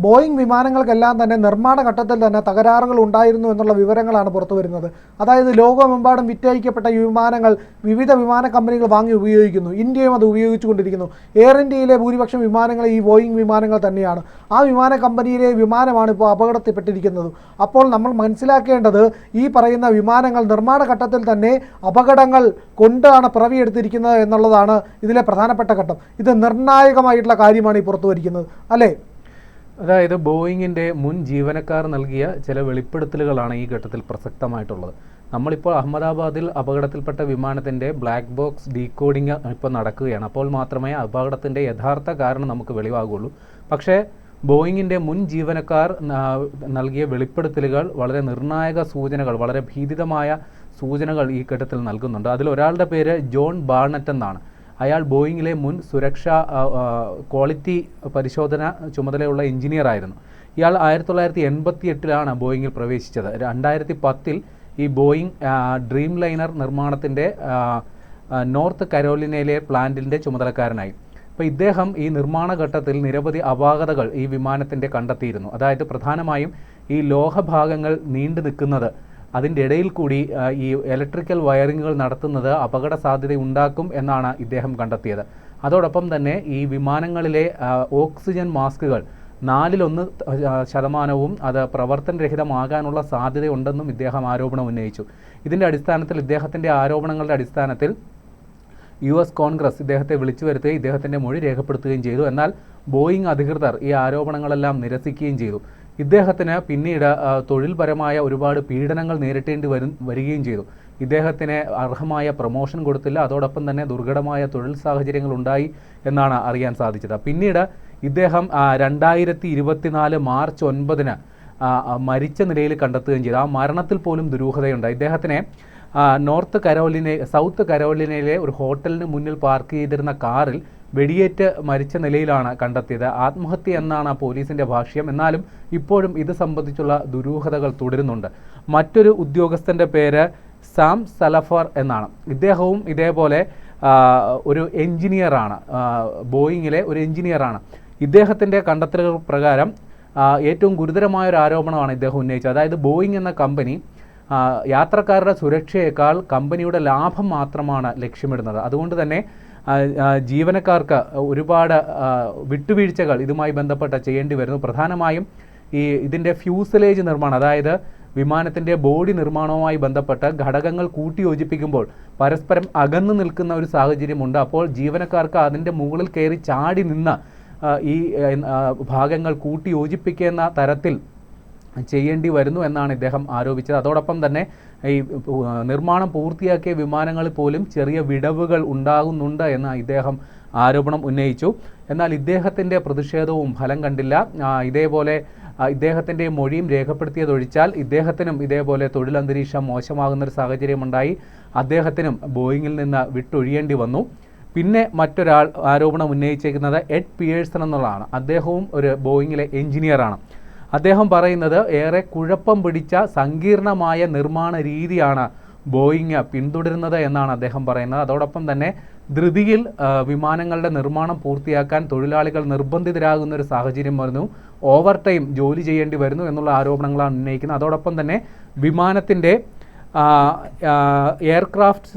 Boeing വിമാനങ്ങൾക്കെല്ലാം തന്നെ നിർമ്മാണ ഘട്ടത്തിൽ തന്നെ തകരാറുകൾ ഉണ്ടായിരുന്നു എന്നുള്ള വിവരങ്ങളാണ് പുറത്തു വരുന്നത്. അതായത് ലോകമെമ്പാടും വിറ്റഴിക്കപ്പെട്ട വിമാനങ്ങൾ വിവിധ വിമാന കമ്പനികൾ വാങ്ങി ഉപയോഗിക്കുന്നു. ഇന്ത്യയും അത് ഉപയോഗിച്ചുകൊണ്ടിരിക്കുന്നു. എയർ ഇന്ത്യയിലെ ഭൂരിപക്ഷം വിമാനങ്ങൾ ഈ ബോയിങ് വിമാനങ്ങൾ തന്നെയാണ്. ആ വിമാന കമ്പനിയിലെ വിമാനമാണ് ഇപ്പോൾ അപകടത്തിൽപ്പെട്ടിരിക്കുന്നത്. അപ്പോൾ നമ്മൾ മനസ്സിലാക്കേണ്ടത് ഈ പറയുന്ന വിമാനങ്ങൾ നിർമ്മാണ ഘട്ടത്തിൽ തന്നെ അപകടങ്ങൾ കൊണ്ടാണ് പിറവിയെടുത്തിരിക്കുന്നത് എന്നുള്ളതാണ് ഇതിലെ പ്രധാനപ്പെട്ട ഘട്ടം. ഇത് നിർണായകമായിട്ടുള്ള കാര്യമാണ് ഈ പുറത്തു വരിക്കുന്നത്, അല്ലേ? അതായത് ബോയിങ്ങിൻ്റെ മുൻ ജീവനക്കാർ നൽകിയ ചില വെളിപ്പെടുത്തലുകളാണ് ഈ ഘട്ടത്തിൽ പ്രസക്തമായിട്ടുള്ളത്. നമ്മളിപ്പോൾ അഹമ്മദാബാദിൽ അപകടത്തിൽപ്പെട്ട വിമാനത്തിൻ്റെ ബ്ലാക്ക് ബോക്സ് ഡീകോഡിങ് ഇപ്പോൾ നടക്കുകയാണ്. അപ്പോൾ മാത്രമേ അപകടത്തിൻ്റെ യഥാർത്ഥ കാരണം നമുക്ക് വെളിവാകുള്ളൂ. പക്ഷേ ബോയിങ്ങിൻ്റെ മുൻ ജീവനക്കാർ നൽകിയ വെളിപ്പെടുത്തലുകൾ വളരെ നിർണായക സൂചനകൾ, വളരെ ഭീതിതമായ സൂചനകൾ ഈ ഘട്ടത്തിൽ നൽകുന്നുണ്ട്. അതിലൊരാളുടെ പേര് ജോൺ ബാർണറ്റ് എന്നാണ്. അയാൾ ബോയിങ്ങിലെ മുൻ സുരക്ഷാ ക്വാളിറ്റി പരിശോധന ചുമതലയുള്ള എഞ്ചിനീയർ ആയിരുന്നു. ഇയാൾ 1988 ബോയിങ്ങിൽ പ്രവേശിച്ചത്. 2010 ഈ ബോയിങ് ഡ്രീം ലൈനർ നിർമ്മാണത്തിൻ്റെ നോർത്ത് കരോലിനയിലെ പ്ലാന്റിൻ്റെ ചുമതലക്കാരനായി. അപ്പോൾ ഇദ്ദേഹം ഈ നിർമ്മാണ ഘട്ടത്തിൽ നിരവധി അപാകതകൾ ഈ വിമാനത്തിൻ്റെ കണ്ടെത്തിയിരുന്നു. അതായത് പ്രധാനമായും ഈ ലോഹഭാഗങ്ങൾ നീണ്ടു നിൽക്കുന്നത്, അതിൻ്റെ ഇടയിൽ കൂടി ഈ ഇലക്ട്രിക്കൽ വയറിങ്ങുകൾ നടത്തുന്നത് അപകട സാധ്യത ഉണ്ടാക്കും എന്നാണ് ഇദ്ദേഹം കണ്ടെത്തിയത്. അതോടൊപ്പം തന്നെ ഈ വിമാനങ്ങളിലെ ഓക്സിജൻ മാസ്കുകൾ 1% അത് പ്രവർത്തനരഹിതമാകാനുള്ള സാധ്യതയുണ്ടെന്നും ഇദ്ദേഹം ആരോപണം ഉന്നയിച്ചു. ഇതിൻ്റെ അടിസ്ഥാനത്തിൽ ഇദ്ദേഹത്തിൻ്റെ ആരോപണങ്ങളുടെ അടിസ്ഥാനത്തിൽ US കോൺഗ്രസ് ഇദ്ദേഹത്തെ വിളിച്ചു വരുത്തുകയും ഇദ്ദേഹത്തിൻ്റെ മൊഴി രേഖപ്പെടുത്തുകയും ചെയ്തു. എന്നാൽ ബോയിങ് അധികൃതർ ഈ ആരോപണങ്ങളെല്ലാം നിരസിക്കുകയും ചെയ്തു. ഇദ്ദേഹത്തിന് പിന്നീട് തൊഴിൽപരമായ ഒരുപാട് പീഡനങ്ങൾ നേരിട്ടേണ്ടി വരികയും ചെയ്തു. ഇദ്ദേഹത്തിന് അർഹമായ പ്രൊമോഷൻ കൊടുത്തില്ല. അതോടൊപ്പം തന്നെ ദുർഘടമായ തൊഴിൽ സാഹചര്യങ്ങൾ ഉണ്ടായി എന്നാണ് അറിയാൻ സാധിച്ചത്. പിന്നീട് ഇദ്ദേഹം 2024 മാർച്ച് 9 മരിച്ച നിലയിൽ കണ്ടെത്തുകയും ചെയ്തു. ആ മരണത്തിൽ പോലും ദുരൂഹതയുണ്ട്. ഇദ്ദേഹത്തിനെ സൗത്ത് കരോലിനയിലെ ഒരു ഹോട്ടലിന് മുന്നിൽ പാർക്ക് ചെയ്തിരുന്ന കാറിൽ വെടിയേറ്റ് മരിച്ച നിലയിലാണ് കണ്ടെത്തിയത്. ആത്മഹത്യ എന്നാണ് പോലീസിൻ്റെ ഭാഷ്യം. എന്നാലും ഇപ്പോഴും ഇത് സംബന്ധിച്ചുള്ള ദുരൂഹതകൾ തുടരുന്നുണ്ട്. മറ്റൊരു ഉദ്യോഗസ്ഥൻ്റെ പേര് സാം സലഫർ എന്നാണ്. ഇദ്ദേഹവും ഇതേപോലെ ഒരു എഞ്ചിനീയറാണ്, ബോയിങ്ങിലെ ഒരു എഞ്ചിനീയറാണ്. ഇദ്ദേഹത്തിൻ്റെ കണ്ടെത്തലുകൾ പ്രകാരം ഏറ്റവും ഗുരുതരമായ ഒരു ആരോപണമാണ് ഇദ്ദേഹം ഉന്നയിച്ചത്. അതായത് ബോയിങ് എന്ന കമ്പനി യാത്രക്കാരുടെ സുരക്ഷയേക്കാൾ കമ്പനിയുടെ ലാഭം മാത്രമാണ് ലക്ഷ്യമിടുന്നത്. അതുകൊണ്ട് തന്നെ ജീവനക്കാർക്ക് ഒരുപാട് വിട്ടുവീഴ്ചകൾ ഇതുമായി ബന്ധപ്പെട്ട് ചെയ്യേണ്ടി വരുന്നു. പ്രധാനമായും ഇതിൻ്റെ ഫ്യൂസലേജ് നിർമ്മാണം, അതായത് വിമാനത്തിൻ്റെ ബോഡി നിർമ്മാണവുമായി ബന്ധപ്പെട്ട് ഘടകങ്ങൾ കൂട്ടിയോജിപ്പിക്കുമ്പോൾ പരസ്പരം അകന്നു നിൽക്കുന്ന ഒരു സാഹചര്യമുണ്ട്. അപ്പോൾ ജീവനക്കാർക്ക് അതിൻ്റെ മുകളിൽ കയറി ചാടി നിന്ന് ഈ ഭാഗങ്ങൾ കൂട്ടിയോജിപ്പിക്കുന്ന തരത്തിൽ ചെയ്യേണ്ടി വരുന്നു എന്നാണ് ഇദ്ദേഹം ആരോപിച്ചത്. അതോടൊപ്പം തന്നെ ഈ നിർമ്മാണം പൂർത്തിയാക്കിയ വിമാനങ്ങളിൽ പോലും ചെറിയ വിടവുകൾ ഉണ്ടാകുന്നുണ്ട് എന്ന് ഇദ്ദേഹം ആരോപണം ഉന്നയിച്ചു. എന്നാൽ ഇദ്ദേഹത്തിൻ്റെ പ്രതിഷേധവും ഫലം കണ്ടില്ല. ഇതേപോലെ ഇദ്ദേഹത്തിൻ്റെ മൊഴിയും രേഖപ്പെടുത്തിയതൊഴിച്ചാൽ ഇദ്ദേഹത്തിനും ഇതേപോലെ തൊഴിലന്തരീക്ഷം മോശമാകുന്നൊരു സാഹചര്യമുണ്ടായി. അദ്ദേഹത്തിനും ബോയിങ്ങിൽ നിന്ന് വിട്ടൊഴിയേണ്ടി വന്നു. പിന്നെ മറ്റൊരാൾ ആരോപണം ഉന്നയിച്ചിരിക്കുന്നത് എഡ് പിയേഴ്സൺ എന്നുള്ളതാണ്. അദ്ദേഹവും ഒരു ബോയിങ്ങിലെ എഞ്ചിനീയറാണ്. അദ്ദേഹം പറയുന്നത് ഏറെ കുഴപ്പം പിടിച്ച സങ്കീർണമായ നിർമ്മാണ രീതിയാണ് ബോയിങ് പിന്തുടരുന്നത് എന്നാണ് അദ്ദേഹം പറയുന്നത്. അതോടൊപ്പം തന്നെ ധൃതിയിൽ വിമാനങ്ങളുടെ നിർമ്മാണം പൂർത്തിയാക്കാൻ തൊഴിലാളികൾ നിർബന്ധിതരാകുന്ന ഒരു സാഹചര്യം വരുന്നു. ഓവർ ടൈം ജോലി ചെയ്യേണ്ടി വരുന്നു എന്നുള്ള ആരോപണങ്ങളാണ് ഉന്നയിക്കുന്നത്. അതോടൊപ്പം തന്നെ വിമാനത്തിൻ്റെ എയർക്രാഫ്റ്റ്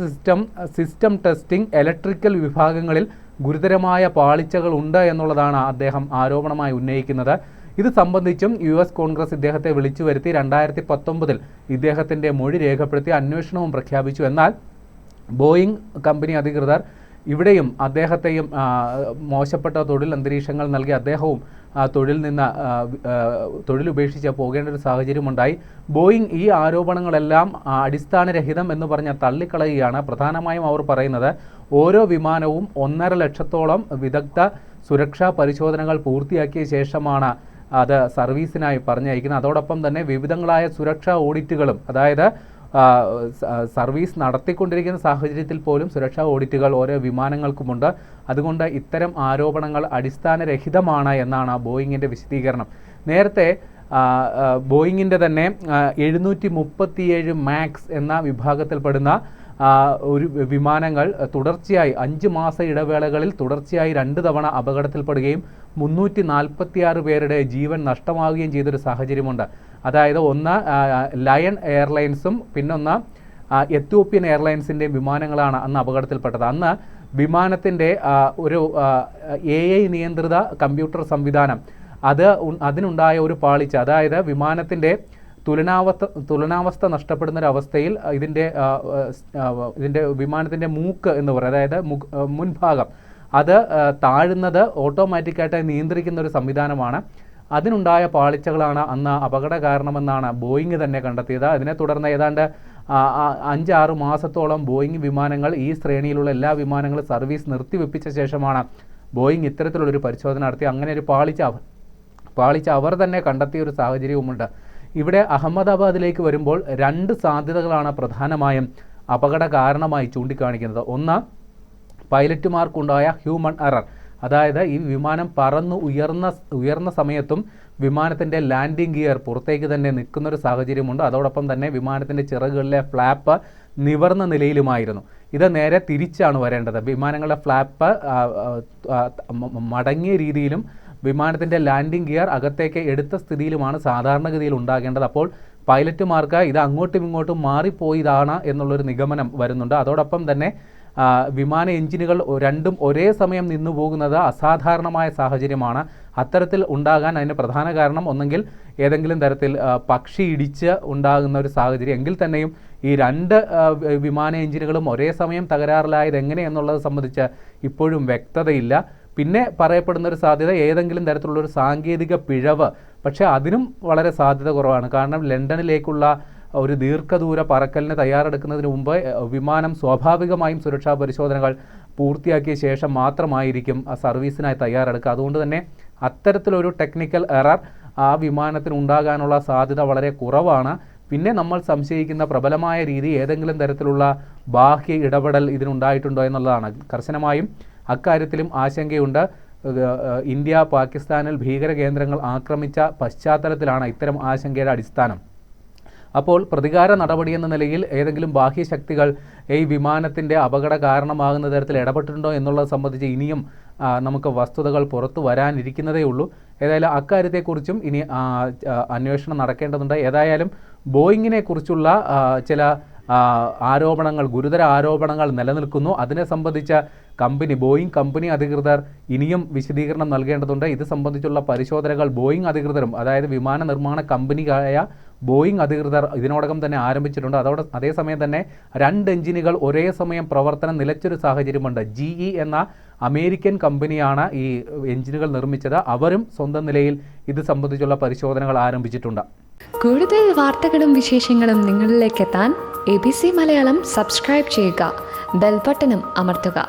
സിസ്റ്റം ടെസ്റ്റിംഗ്, ഇലക്ട്രിക്കൽ വിഭാഗങ്ങളിൽ ഗുരുതരമായ പാളിച്ചകൾ ഉണ്ട് എന്നുള്ളതാണ് അദ്ദേഹം ആരോപണമായി ഉന്നയിക്കുന്നത്. ഇത് സംബന്ധിച്ചും US കോൺഗ്രസ് ഇദ്ദേഹത്തെ വിളിച്ചു വരുത്തി 2019 ഇദ്ദേഹത്തിൻ്റെ മൊഴി രേഖപ്പെടുത്തി അന്വേഷണവും പ്രഖ്യാപിച്ചു. എന്നാൽ ബോയിങ് കമ്പനി അധികൃതർ ഇവിടെയും അദ്ദേഹത്തെയും മോശപ്പെട്ട തൊഴിൽ അന്തരീക്ഷങ്ങൾ നൽകി അദ്ദേഹവും തൊഴിലുപേക്ഷിച്ച് പോകേണ്ട ഒരു സാഹചര്യമുണ്ടായി. ബോയിങ് ഈ ആരോപണങ്ങളെല്ലാം അടിസ്ഥാനരഹിതം എന്ന് പറഞ്ഞ് തള്ളിക്കളയുകയാണ്. പ്രധാനമായും അവർ പറയുന്നത് ഓരോ വിമാനവും 1.5 ലക്ഷത്തോളം വിദഗ്ധ സുരക്ഷാ പരിശോധനകൾ പൂർത്തിയാക്കിയ ശേഷമാണ് അത് സർവീസിനായി പറഞ്ഞയക്കുന്നത്. അതോടൊപ്പം തന്നെ വിവിധങ്ങളായ സുരക്ഷാ ഓഡിറ്റുകളും, അതായത് സർവീസ് നടത്തിക്കൊണ്ടിരിക്കുന്ന സാഹചര്യത്തിൽ പോലും സുരക്ഷാ ഓഡിറ്റുകൾ ഓരോ വിമാനങ്ങൾക്കുമുണ്ട്. അതുകൊണ്ട് ഇത്തരം ആരോപണങ്ങൾ അടിസ്ഥാനരഹിതമാണ് എന്നാണ് ബോയിങ്ങിൻ്റെ വിശദീകരണം. നേരത്തെ ബോയിങ്ങിൻ്റെ തന്നെ 737 മാക്സ് എന്ന വിഭാഗത്തിൽപ്പെടുന്ന ഒരു വിമാനങ്ങൾ തുടർച്ചയായി 5 മാസ ഇടവേളകളിൽ തുടർച്ചയായി 2 തവണ അപകടത്തിൽപ്പെടുകയും 346 പേരുടെ ജീവൻ നഷ്ടമാവുകയും ചെയ്തൊരു സാഹചര്യമുണ്ട്. അതായത് ഒന്ന് ലയൺ എയർലൈൻസും പിന്നൊന്ന് എത്യോപ്യൻ എയർലൈൻസിൻ്റെയും വിമാനങ്ങളാണ് അന്ന് അപകടത്തിൽപ്പെട്ടത്. അന്ന് വിമാനത്തിൻ്റെ ഒരു AI നിയന്ത്രിത കമ്പ്യൂട്ടർ സംവിധാനം അതിനുണ്ടായ ഒരു പാളിച്ച, അതായത് വിമാനത്തിൻ്റെ തുലനാവസ്ഥ നഷ്ടപ്പെടുന്നൊരവസ്ഥയിൽ ഇതിൻ്റെ വിമാനത്തിൻ്റെ മൂക്ക് എന്ന് പറയുന്നത്, അതായത് മുൻഭാഗം അത് താഴുന്നത് ഓട്ടോമാറ്റിക്കായിട്ട് നിയന്ത്രിക്കുന്ന ഒരു സംവിധാനമാണ്. അതിനുണ്ടായ പാളിച്ചകളാണ് അന്ന് അപകട കാരണമെന്നാണ് ബോയിങ് തന്നെ കണ്ടെത്തിയത്. അതിനെ തുടർന്ന് ഏതാണ്ട് 5-6 മാസത്തോളം ബോയിങ് വിമാനങ്ങൾ, ഈ ശ്രേണിയിലുള്ള എല്ലാ വിമാനങ്ങളും സർവീസ് നിർത്തിവെപ്പിച്ച ശേഷമാണ് ബോയിങ് ഇത്തരത്തിലുള്ളൊരു പരിശോധന നടത്തി. അങ്ങനെ ഒരു പാളിച്ച അവർ തന്നെ കണ്ടെത്തിയ ഒരു സാഹചര്യവുമുണ്ട്. ഇവിടെ അഹമ്മദാബാദിലേക്ക് വരുമ്പോൾ 2 സാധ്യതകളാണ് പ്രധാനമായും അപകട കാരണമായി ചൂണ്ടിക്കാണിക്കുന്നത്. ഒന്ന്, പൈലറ്റുമാർക്കുണ്ടായ ഹ്യൂമൺ എറർ, അതായത് ഈ വിമാനം പറന്ന് ഉയർന്ന സമയത്തും വിമാനത്തിൻ്റെ ലാൻഡിംഗ് ഗിയർ പുറത്തേക്ക് തന്നെ നിൽക്കുന്നൊരു സാഹചര്യമുണ്ട്. അതോടൊപ്പം തന്നെ വിമാനത്തിൻ്റെ ചിറകുകളിലെ ഫ്ലാപ്പ് നിവർന്ന നിലയിലുമായിരുന്നു. ഇത് നേരെ തിരിച്ചാണ് വരേണ്ടത്. വിമാനങ്ങളുടെ ഫ്ലാപ്പ് മടങ്ങിയ രീതിയിലും വിമാനത്തിൻ്റെ ലാൻഡിംഗ് ഗിയർ അകത്തേക്ക് എടുത്ത സ്ഥിതിയിലുമാണ് സാധാരണഗതിയിൽ ഉണ്ടാകേണ്ടത്. അപ്പോൾ പൈലറ്റുമാർക്ക് ഇത് അങ്ങോട്ടും ഇങ്ങോട്ടും മാറിപ്പോയതാണ് എന്നുള്ളൊരു നിഗമനം വരുന്നുണ്ട്. അതോടൊപ്പം തന്നെ വിമാന എഞ്ചിനുകൾ രണ്ടും ഒരേ സമയം നിന്നു പോകുന്നത് അസാധാരണമായ സാഹചര്യമാണ്. അത്തരത്തിൽ ഉണ്ടാകാൻ അതിന് പ്രധാന കാരണം ഒന്നെങ്കിൽ ഏതെങ്കിലും തരത്തിൽ പക്ഷി ഇടിച്ച് ഉണ്ടാകുന്ന ഒരു സാഹചര്യം, എങ്കിൽ തന്നെയും ഈ 2 വിമാന എഞ്ചിനുകളും ഒരേ സമയം തകരാറിലായത് എങ്ങനെയെന്നുള്ളത് സംബന്ധിച്ച് ഇപ്പോഴും വ്യക്തതയില്ല. പിന്നെ പറയപ്പെടുന്ന ഒരു സാധ്യത ഏതെങ്കിലും തരത്തിലുള്ളൊരു സാങ്കേതിക പിഴവ്, പക്ഷേ അതിനും വളരെ സാധ്യത കുറവാണ്. കാരണം ലണ്ടനിലേക്കുള്ള ഒരു ദീർഘദൂര പറക്കലിന് തയ്യാറെടുക്കുന്നതിന് മുമ്പ് വിമാനം സ്വാഭാവികമായും സുരക്ഷാ പരിശോധനകൾ പൂർത്തിയാക്കിയ ശേഷം മാത്രമായിരിക്കും സർവീസിനായി തയ്യാറെടുക്കുക. അതുകൊണ്ട് തന്നെ അത്തരത്തിലൊരു ടെക്നിക്കൽ എറർ ആ വിമാനത്തിന് ഉണ്ടാകാനുള്ള സാധ്യത വളരെ കുറവാണ്. പിന്നെ നമ്മൾ സംശയിക്കുന്ന പ്രബലമായ രീതി ഏതെങ്കിലും തരത്തിലുള്ള ബാഹ്യ ഇടപെടൽ ഇതിനുണ്ടായിട്ടുണ്ടോ എന്നുള്ളതാണ്. കർശനമായും അക്കാര്യത്തിലും ആശങ്കയുണ്ട്. ഇന്ത്യ പാകിസ്ഥാനിൽ ഭീകര കേന്ദ്രങ്ങൾ ആക്രമിച്ച പശ്ചാത്തലത്തിലാണ് ഇത്തരം ആശങ്കയുടെ അടിസ്ഥാനം. അപ്പോൾ പ്രതികാര നടപടി എന്ന നിലയിൽ ഏതെങ്കിലും ബാഹ്യശക്തികൾ ഈ വിമാനത്തിൻ്റെ അപകട കാരണമാകുന്ന തരത്തിൽ ഇടപെട്ടിട്ടുണ്ടോ എന്നുള്ളത് സംബന്ധിച്ച് ഇനിയും നമുക്ക് വസ്തുതകൾ പുറത്തു വരാനിരിക്കുന്നതേ ഉള്ളൂ. ഏതായാലും അക്കാര്യത്തെക്കുറിച്ചും ഇനി അന്വേഷണം നടക്കേണ്ടതുണ്ട്. ഏതായാലും ബോയിങ്ങിനെ കുറിച്ചുള്ള ചില ആരോപണങ്ങൾ, ഗുരുതര ആരോപണങ്ങൾ നിലനിൽക്കുന്നു. അതിനെ സംബന്ധിച്ച ബോയിങ് കമ്പനി അധികൃതർ ഇനിയും വിശദീകരണം നൽകേണ്ടതുണ്ട്. ഇത് സംബന്ധിച്ചുള്ള പരിശോധനകൾ ബോയിങ് അധികൃതരും, അതായത് വിമാന നിർമ്മാണ കമ്പനിയായ ബോയിങ് അധികൃതർ ഇതിനോടകം തന്നെ ആരംഭിച്ചിട്ടുണ്ട്. അതേസമയം തന്നെ 2 എഞ്ചിനുകൾ ഒരേ സമയം പ്രവർത്തനം നിലച്ചൊരു സാഹചര്യമുണ്ട്. GE എന്ന അമേരിക്കൻ കമ്പനിയാണ് ഈ എഞ്ചിനുകൾ നിർമ്മിച്ചത്. അവരും സ്വന്തം നിലയിൽ ഇത് സംബന്ധിച്ചുള്ള പരിശോധനകൾ ആരംഭിച്ചിട്ടുണ്ട്. കൂടുതൽ വാർത്തകളും വിശേഷങ്ങളും നിങ്ങളിലേക്ക് എത്താൻ ABC മലയാളം സബ്സ്ക്രൈബ് ചെയ്യുക, ബെൽ ബട്ടണും അമർത്തുക.